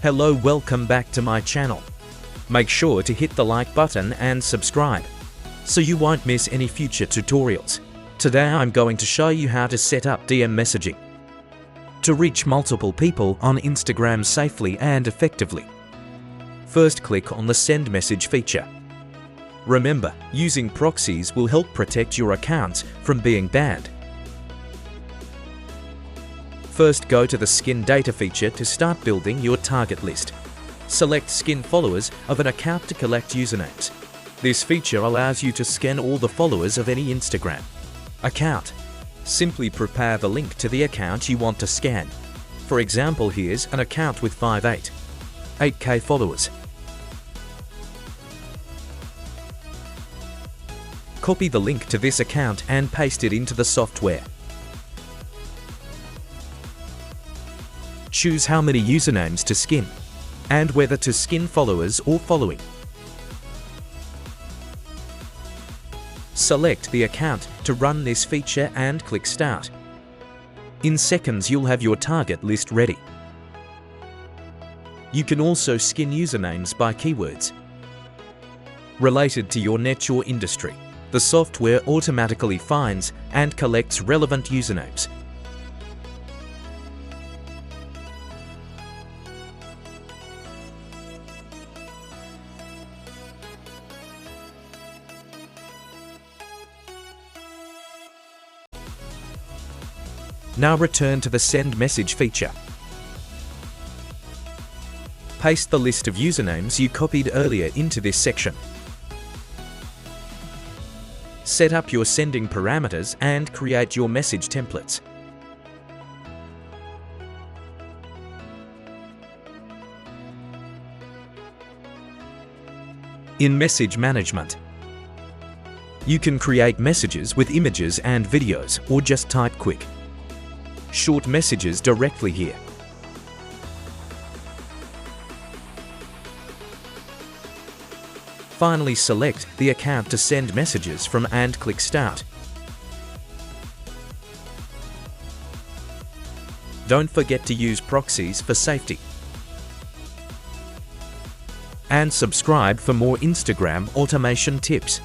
Hello, welcome back to my channel. Make sure to hit the like button and subscribe, so you won't miss any future tutorials. Today I'm going to show you how to set up DM messaging to reach multiple people on Instagram safely and effectively. First, click on the Send Message feature. Remember, using proxies will help protect your accounts from being banned. First, go to the Skin Data feature to start building your target list. Select Skin Followers of an account to collect usernames. This feature allows you to scan all the followers of any Instagram account. Simply prepare the link to the account you want to scan. For example, here's an account with 8K followers. Copy the link to this account and paste it into the software. Choose how many usernames to skin, and whether to skin followers or following. Select the account to run this feature and click Start. In seconds, you'll have your target list ready. You can also skin usernames by keywords related to your niche or industry. The software automatically finds and collects relevant usernames. Now return to the Send Message feature. Paste the list of usernames you copied earlier into this section. Set up your sending parameters and create your message templates. In Message Management, you can create messages with images and videos, or just type quick, short messages directly here. Finally, select the account to send messages from and click Start. Don't forget to use proxies for safety. And subscribe for more Instagram automation tips.